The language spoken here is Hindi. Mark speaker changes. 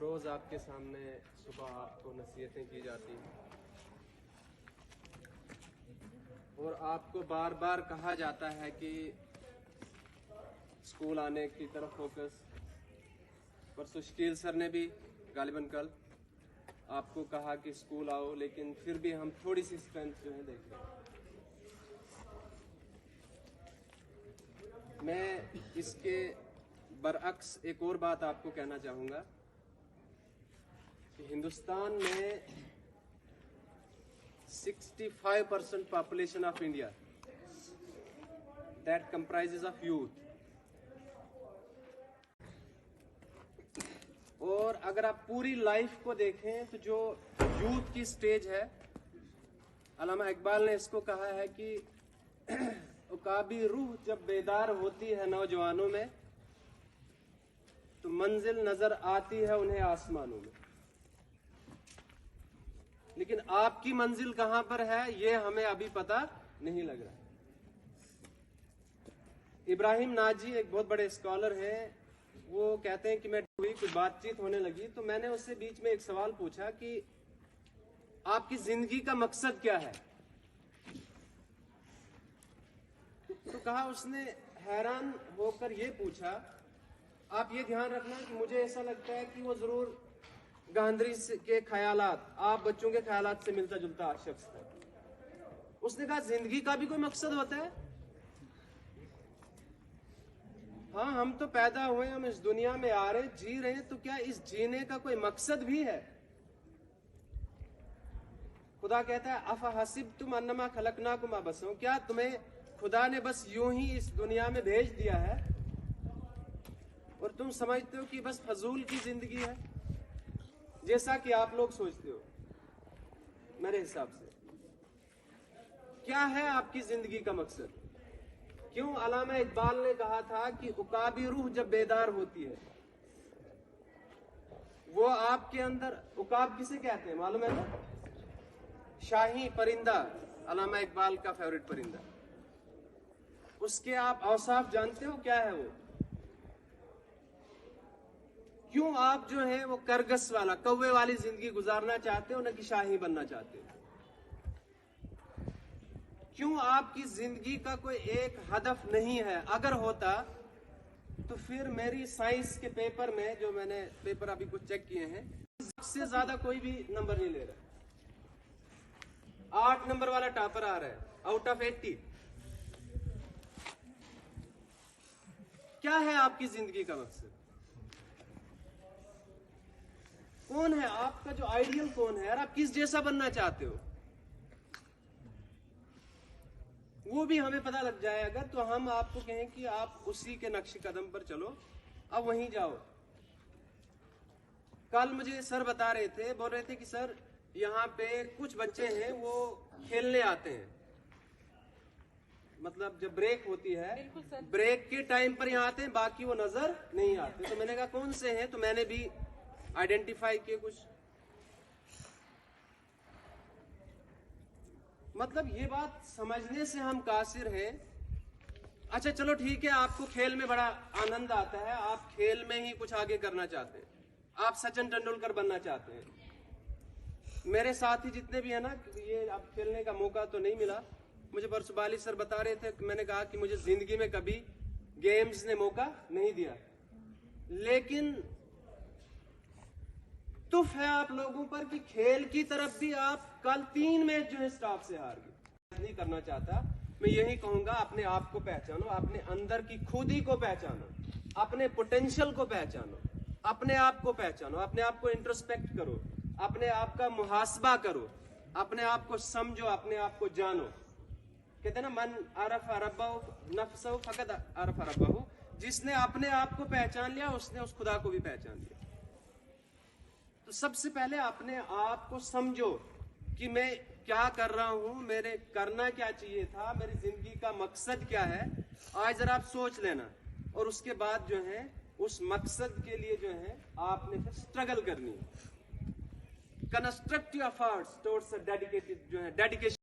Speaker 1: रोज़ आपके सामने सुबह आपको नसीहतें की जाती हैं और आपको बार बार कहा जाता है कि स्कूल आने की तरफ फोकस। परसों शकील सर ने भी गालिबन कल आपको कहा कि स्कूल आओ, लेकिन फिर भी हम थोड़ी सी स्ट्रेंथ जो है देख रहे हैं। मैं इसके बरअक्स एक और बात आपको कहना चाहूँगा कि हिंदुस्तान में 65% population of India that comprises of youth, और अगर आप पूरी लाइफ को देखें तो जो यूथ की स्टेज है, अल्लामा इकबाल ने इसको कहा है कि उकाबी रूह जब बेदार होती है नौजवानों में तो मंजिल नजर आती है उन्हें आसमानों में। लेकिन आपकी मंजिल कहां पर है ये हमें अभी पता नहीं लग रहा। इब्राहिम नाजी एक बहुत बड़े स्कॉलर हैं, वो कहते हैं कि मैं कुछ बातचीत होने लगी तो मैंने उससे बीच में एक सवाल पूछा कि आपकी जिंदगी का मकसद क्या है। तो कहा, उसने हैरान होकर ये पूछा, आप ये ध्यान रखना कि मुझे ऐसा लगता है कि वो जरूर गांधी के ख्यालात, आप बच्चों के ख्यालात से मिलता जुलता शख्स था। उसने कहा, जिंदगी का भी कोई मकसद होता है? हाँ, हम तो पैदा हुए, हम इस दुनिया में आ रहे, जी रहे हैं, तो क्या इस जीने का कोई मकसद भी है? खुदा कहता है, अफ़ हसिबतुम अन्नमा खलकनाकुम अबसा, क्या तुम्हें खुदा ने बस यूं ही इस दुनिया में भेज दिया है और तुम समझते हो कि बस फजूल की जिंदगी है, जैसा कि आप लोग सोचते हो? मेरे हिसाब से क्या है आपकी जिंदगी का मकसद? क्यों अल्लामा इकबाल ने कहा था कि उकाबी रूह जब बेदार होती है, वो आपके अंदर, उकाब किसे कहते हैं मालूम है ना? शाही परिंदा, अल्लामा इकबाल का फेवरेट परिंदा। उसके आप औसाफ जानते हो क्या है वो? क्यों आप जो है वो करगस वाला, कौवे वाली जिंदगी गुजारना चाहते हो, न कि शाही बनना चाहते हो? क्यों आपकी जिंदगी का कोई एक हदफ नहीं है? अगर होता तो फिर मेरी साइंस के पेपर में, जो मैंने पेपर अभी कुछ चेक किए हैं, इससे ज्यादा कोई भी नंबर नहीं ले रहा। 8 नंबर वाला टॉपर आ रहा है आउट ऑफ 80। क्या है आपकी जिंदगी का मकसद? कौन है आपका जो आइडियल? कौन है? और आप किस जैसा बनना चाहते हो वो भी हमें पता लग जाएगा। तो हम आपको कहें कि आप उसी के नक्श कदम पर चलो, अब वहीं जाओ। कल मुझे सर बता रहे थे, बोल रहे थे कि सर यहाँ पे कुछ बच्चे हैं वो खेलने आते हैं, मतलब जब ब्रेक होती है, ब्रेक के टाइम पर यहाँ आते हैं, बाकी वो नजर नहीं आते। तो मैंने कहा कौन से हैं? तो मैंने भी आइडेंटिफाई किए कुछ। मतलब ये बात समझने से हम कासिर हैं। अच्छा चलो ठीक है, आपको खेल में बड़ा आनंद आता है, आप खेल में ही कुछ आगे करना चाहते हैं, आप सचिन तेंदुलकर बनना चाहते हैं। मेरे साथी जितने भी है ना, ये अब खेलने का मौका तो नहीं मिला मुझे। परसों बाली सर बता रहे थे, मैंने कहा कि मुझे जिंदगी में कभी गेम्स ने मौका नहीं दिया, लेकिन तुफ है आप लोगों पर कि खेल की तरफ भी आप कल 3 मैच जो है स्टाफ से हार गए। नहीं करना चाहता, मैं यही कहूंगा, अपने आप को पहचानो, अपने अंदर की खुदी को पहचानो, अपने पोटेंशियल को पहचानो, अपने आप को पहचानो, अपने आप को इंट्रोस्पेक्ट करो, अपने आप का मुहासबा करो, अपने आप को समझो, अपने आप को जानो। कहते हैं ना, मन अरफ रब्बहु नफ्सहु फकद अरफ रब्बहु, जिसने अपने आप को पहचान लिया उसने उस खुदा को भी पहचान लिया। तो सबसे पहले अपने आप को समझो कि मैं क्या कर रहा हूं, मेरे करना क्या चाहिए था, मेरी जिंदगी का मकसद क्या है। आज जरा आप सोच लेना, और उसके बाद जो है उस मकसद के लिए जो है आपने फिर स्ट्रगल करनी है। कंस्ट्रक्टिव एफर्ट्स टुवर्ड्स डेडिकेटेड जो है डेडिकेशन